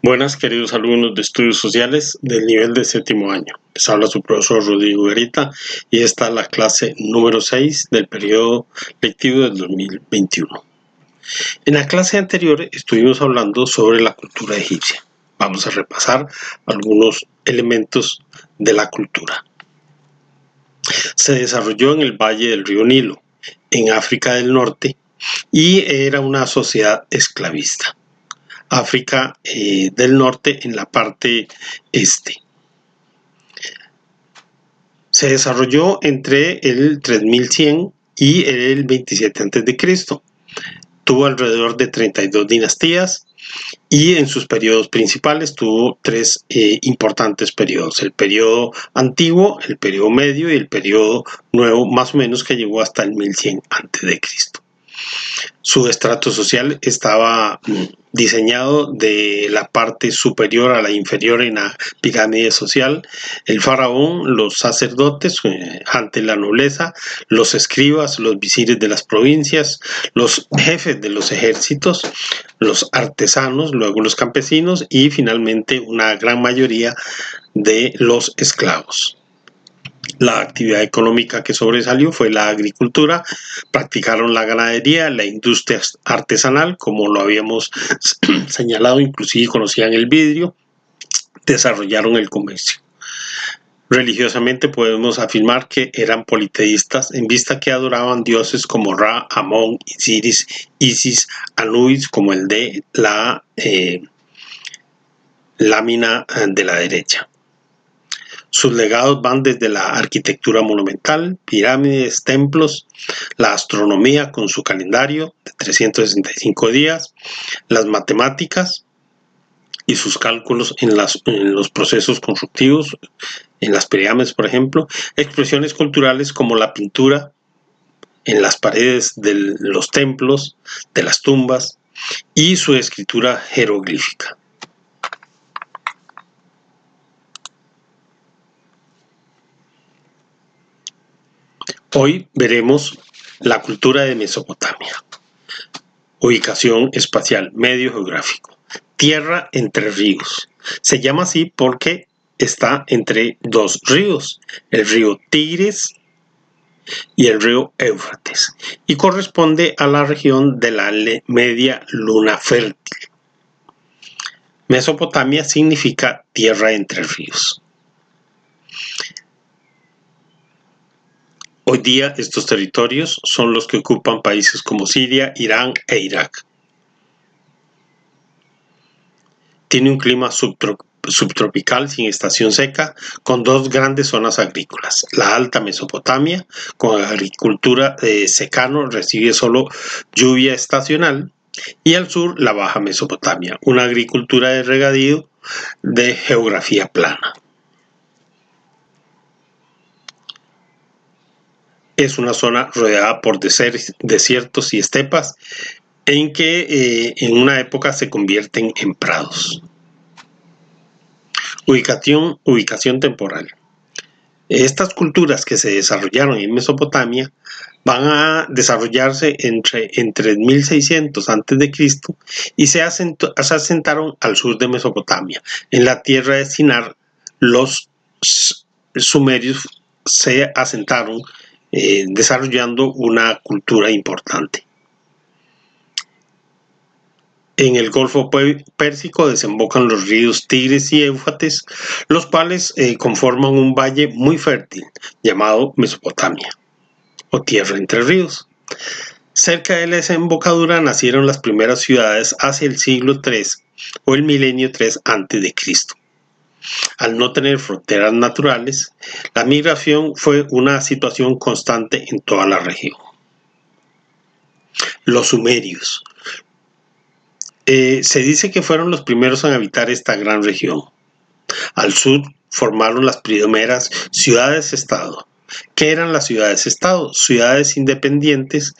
Buenas, queridos alumnos de estudios sociales del nivel de séptimo año. Les habla su profesor Rodrigo Garita y esta es la clase número 6 del periodo lectivo del 2021. En la clase anterior estuvimos hablando sobre la cultura egipcia. Vamos a repasar algunos elementos de la cultura. Se desarrolló en el valle del río Nilo, en África del Norte, y era una sociedad esclavista. África del Norte en la parte este. Se desarrolló entre el 3100 y el 27 a.C. Tuvo alrededor de 32 dinastías y en sus periodos principales tuvo tres importantes periodos: el periodo antiguo, el periodo medio y el periodo nuevo, más o menos, que llegó hasta el 1100 a.C. Su estrato social estaba diseñado de la parte superior a la inferior en la pirámide social: el faraón, los sacerdotes ante la nobleza, los escribas, los visires de las provincias, los jefes de los ejércitos, los artesanos, luego los campesinos y finalmente una gran mayoría de los esclavos. La actividad económica que sobresalió fue la agricultura. Practicaron la ganadería, la industria artesanal, como lo habíamos señalado, inclusive conocían el vidrio, desarrollaron el comercio. Religiosamente podemos afirmar que eran politeístas, en vista que adoraban dioses como Ra, Amón, Isiris, Isis, Anubis, como el de la lámina de la derecha. Sus legados van desde la arquitectura monumental, pirámides, templos, la astronomía con su calendario de 365 días, las matemáticas y sus cálculos en los procesos constructivos, en las pirámides, por ejemplo, expresiones culturales como la pintura en las paredes de los templos, de las tumbas, y su escritura jeroglífica. Hoy veremos la cultura de Mesopotamia. Ubicación espacial, medio geográfico. Tierra entre ríos. Se llama así porque está entre dos ríos, el río Tigris y el río Éufrates, y corresponde a la región de la media luna fértil. Mesopotamia significa tierra entre ríos. Hoy día estos territorios son los que ocupan países como Siria, Irán e Irak. Tiene un clima subtropical sin estación seca, con dos grandes zonas agrícolas: la Alta Mesopotamia, con agricultura de secano, recibe solo lluvia estacional, y al sur la Baja Mesopotamia, una agricultura de regadío de geografía plana. Es una zona rodeada por desiertos y estepas, en que en una época se convierten en prados. Ubicación temporal. Estas culturas que se desarrollaron en Mesopotamia van a desarrollarse en 3600 a.C. y se asentaron al sur de Mesopotamia. En la tierra de Sinar, los sumerios se asentaron desarrollando una cultura importante. En el Golfo Pérsico desembocan los ríos Tigris y Éufrates, los cuales conforman un valle muy fértil llamado Mesopotamia, o tierra entre ríos. Cerca de la desembocadura nacieron las primeras ciudades hacia el siglo III o el milenio III a.C. Al no tener fronteras naturales, la migración fue una situación constante en toda la región. Los sumerios. Se dice que fueron los primeros en habitar esta gran región. Al sur formaron las primeras ciudades-estado. ¿Qué eran las ciudades-estado? Ciudades independientes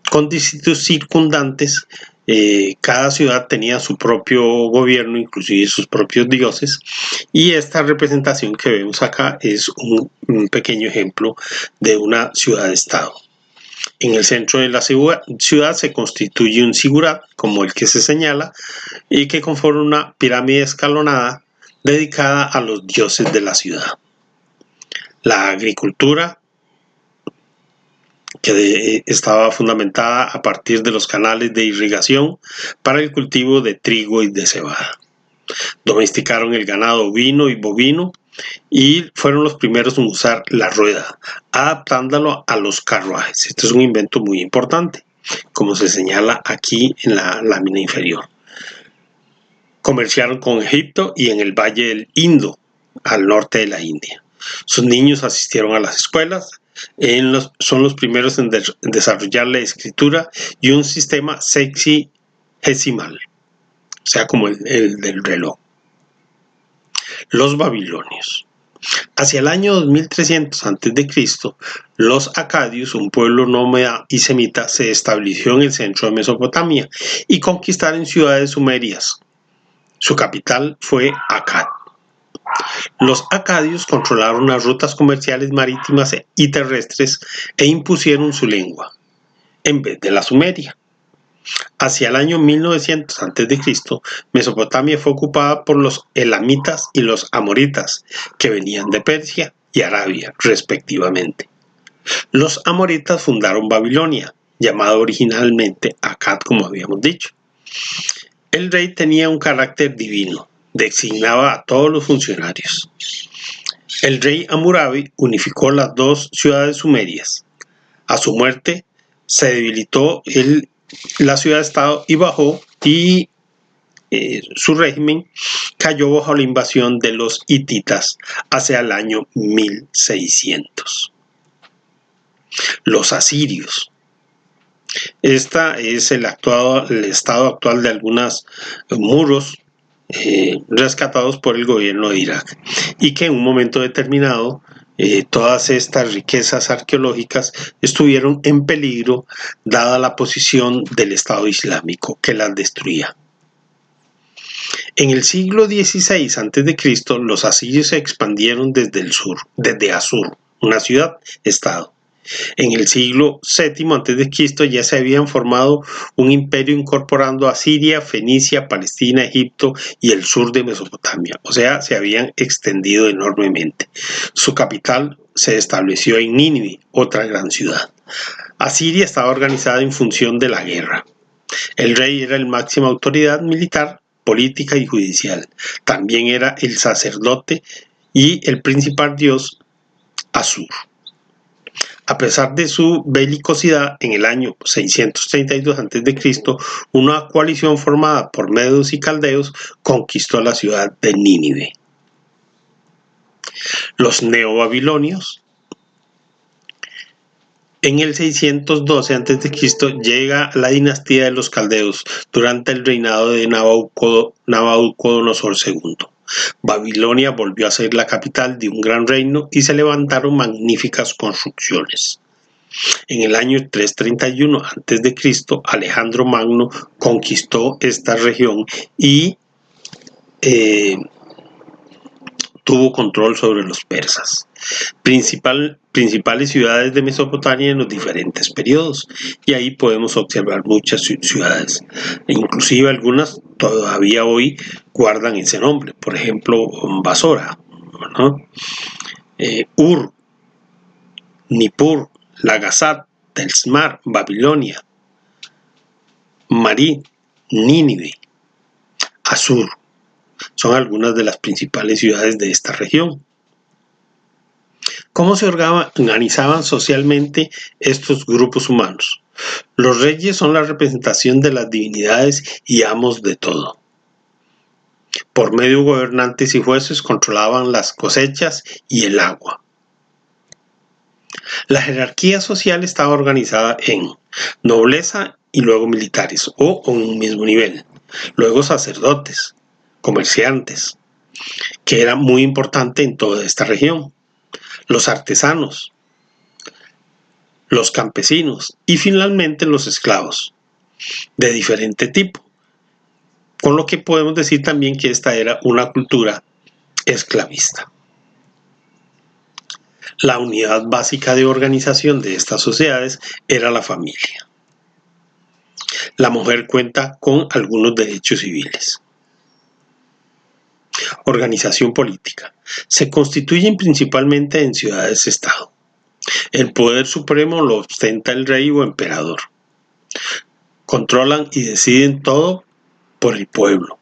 con distritos circundantes. Cada ciudad tenía su propio gobierno, inclusive sus propios dioses, y esta representación que vemos acá es un pequeño ejemplo de una ciudad-estado. En el centro de la ciudad se constituye un sigurat, como el que se señala, y que conforma una pirámide escalonada dedicada a los dioses de la ciudad. La agricultura, que estaba fundamentada a partir de los canales de irrigación para el cultivo de trigo y de cebada. Domesticaron el ganado ovino y bovino y fueron los primeros en usar la rueda, adaptándolo a los carruajes. Este es un invento muy importante, como se señala aquí en la lámina inferior. Comerciaron con Egipto y en el Valle del Indo, al norte de la India. Sus niños asistieron a las escuelas, son los primeros en desarrollar la escritura y un sistema sexagesimal, o sea, como el del reloj. Los babilonios. Hacia el año 2300 a.C., los acadios, un pueblo nómada y semita, se estableció en el centro de Mesopotamia y conquistaron ciudades sumerias. Su capital fue Akkad. Los acadios controlaron las rutas comerciales marítimas y terrestres e impusieron su lengua, en vez de la sumeria. Hacia el año 1900 a.C., Mesopotamia fue ocupada por los elamitas y los amoritas, que venían de Persia y Arabia, respectivamente. Los amoritas fundaron Babilonia, llamada originalmente Akkad, como habíamos dicho. El rey tenía un carácter divino, designaba a todos los funcionarios. El rey Hammurabi unificó las dos ciudades sumerias. A su muerte, se debilitó la ciudad-estado y bajó y su régimen cayó bajo la invasión de los hititas hacia el año 1600. Los asirios. Esta es el estado actual de algunos muros rescatados por el gobierno de Irak y que en un momento determinado todas estas riquezas arqueológicas estuvieron en peligro dada la posición del Estado Islámico que las destruía. En el siglo XVI a.C., los asirios se expandieron desde el sur, desde Asur, una ciudad-estado. En el siglo VII a.C. ya se habían formado un imperio incorporando a Siria, Fenicia, Palestina, Egipto y el sur de Mesopotamia, o sea, se habían extendido enormemente. Su capital se estableció en Nínive, otra gran ciudad. Asiria estaba organizada en función de la guerra. El rey era la máxima autoridad militar, política y judicial. También era el sacerdote y el principal dios Asur. A pesar de su belicosidad, en el año 632 a.C., una coalición formada por medos y caldeos conquistó la ciudad de Nínive. Los neobabilonios. En el 612 a.C. llega la dinastía de los caldeos durante el reinado de Nabucodonosor II. Babilonia volvió a ser la capital de un gran reino y se levantaron magníficas construcciones. En el año 331 a.C., Alejandro Magno conquistó esta región y tuvo control sobre los persas. Principales ciudades de Mesopotamia en los diferentes periodos, y ahí podemos observar muchas ciudades, inclusive algunas todavía hoy guardan ese nombre, por ejemplo Basora, ¿no? Ur, Nippur, Lagasat, Telsmar, Babilonia, Marí, Nínive, Asur. Son algunas de las principales ciudades de esta región. ¿Cómo se organizaban socialmente estos grupos humanos? Los reyes son la representación de las divinidades y amos de todo. Por medio de gobernantes y jueces controlaban las cosechas y el agua. La jerarquía social estaba organizada en nobleza y luego militares o en un mismo nivel. Luego sacerdotes, comerciantes, que era muy importante en toda esta región. Los artesanos, los campesinos y finalmente los esclavos de diferente tipo, con lo que podemos decir también que esta era una cultura esclavista. La unidad básica de organización de estas sociedades era la familia. La mujer cuenta con algunos derechos civiles. Organización política. Se constituyen principalmente en ciudades-estado. El poder supremo lo ostenta el rey o emperador. Controlan y deciden todo por el pueblo.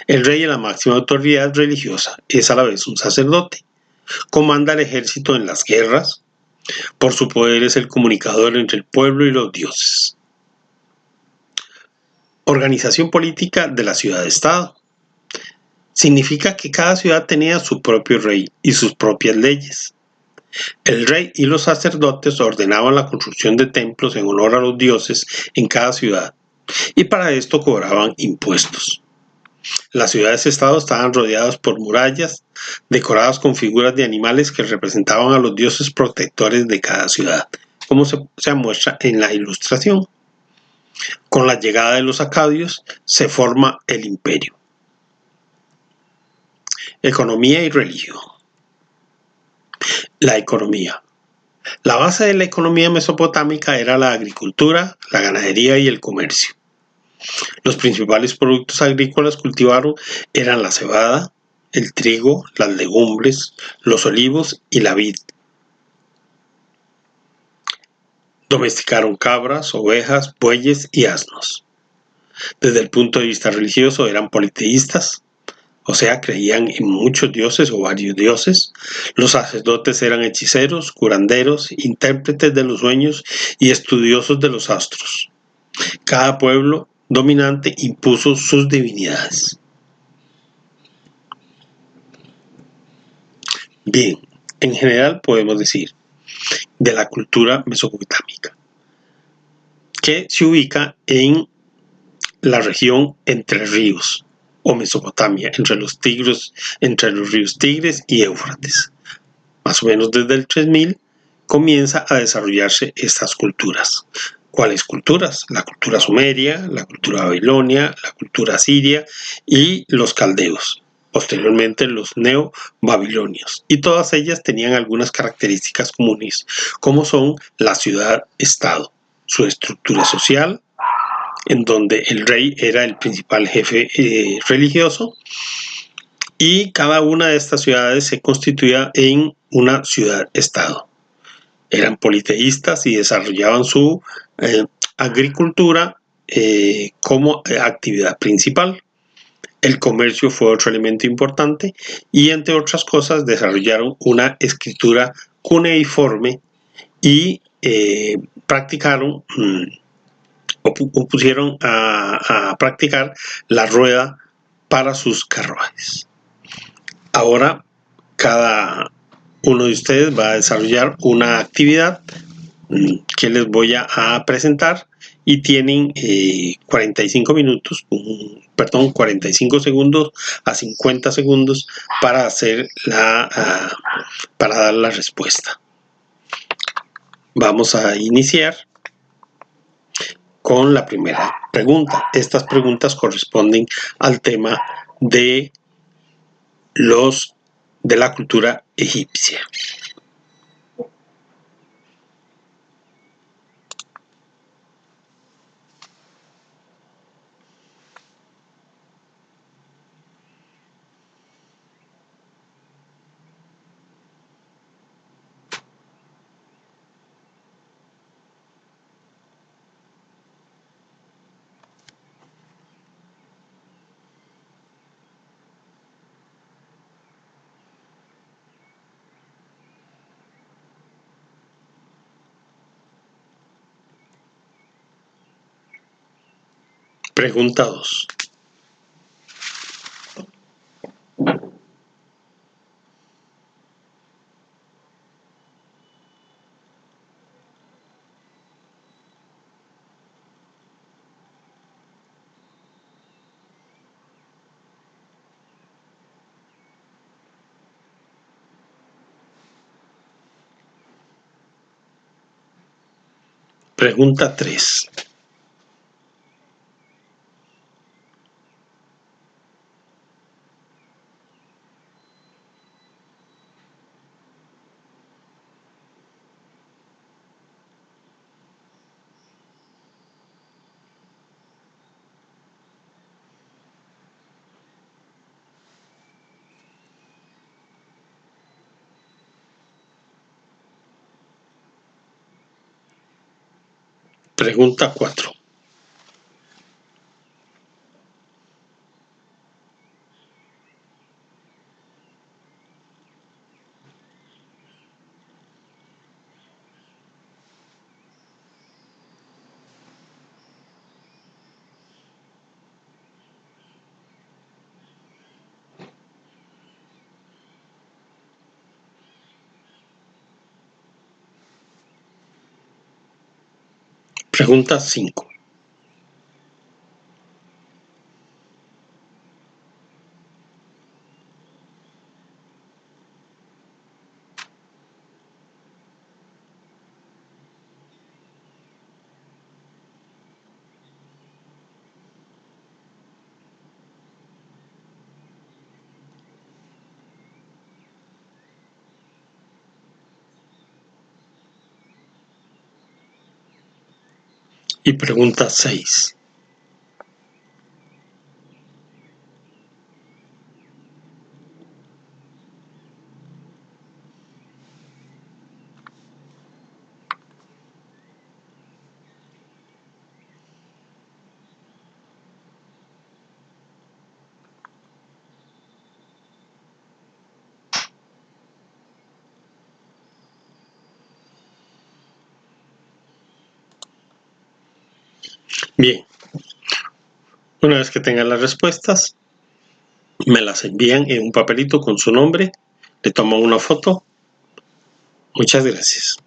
El rey es la máxima autoridad religiosa, es a la vez un sacerdote. Comanda el ejército en las guerras. Por su poder es el comunicador entre el pueblo y los dioses. Organización política de la ciudad-estado. Significa que cada ciudad tenía su propio rey y sus propias leyes. El rey y los sacerdotes ordenaban la construcción de templos en honor a los dioses en cada ciudad, y para esto cobraban impuestos. Las ciudades-estado estaban rodeadas por murallas, decoradas con figuras de animales que representaban a los dioses protectores de cada ciudad, como se muestra en la ilustración. Con la llegada de los acadios se forma el imperio. Economía y religión. La economía. La base de la economía mesopotámica era la agricultura, la ganadería y el comercio. Los principales productos agrícolas cultivados eran la cebada, el trigo, las legumbres, los olivos y la vid. Domesticaron cabras, ovejas, bueyes y asnos. Desde el punto de vista religioso eran politeístas, o sea, creían en muchos dioses o varios dioses. Los sacerdotes eran hechiceros, curanderos, intérpretes de los sueños y estudiosos de los astros. Cada pueblo dominante impuso sus divinidades. Bien, en general podemos decir de la cultura mesopotámica, que se ubica en la región Entre Ríos o Mesopotamia, entre los ríos Tigres y Éufrates. Más o menos desde el 3000 comienza a desarrollarse estas culturas. ¿Cuáles culturas? La cultura sumeria, la cultura babilonia, la cultura siria y los caldeos. Posteriormente los neobabilonios. Y todas ellas tenían algunas características comunes, como son la ciudad-estado, su estructura social, en donde el rey era el principal jefe religioso, y cada una de estas ciudades se constituía en una ciudad-estado. Eran politeístas y desarrollaban su agricultura como actividad principal. El comercio fue otro elemento importante y, entre otras cosas, desarrollaron una escritura cuneiforme y practicaron o pusieron a practicar la rueda para sus carruajes. Ahora, cada uno de ustedes va a desarrollar una actividad que les voy a presentar y tienen 45 segundos a 50 segundos para hacer para dar la respuesta. Vamos a iniciar con la primera pregunta. Estas preguntas corresponden al tema de la cultura egipcia. Pregunta 2. Pregunta 3. Pregunta 4. Pregunta 5. Y pregunta 6. Bien, una vez que tengan las respuestas, me las envían en un papelito con su nombre, le toman una foto. Muchas gracias.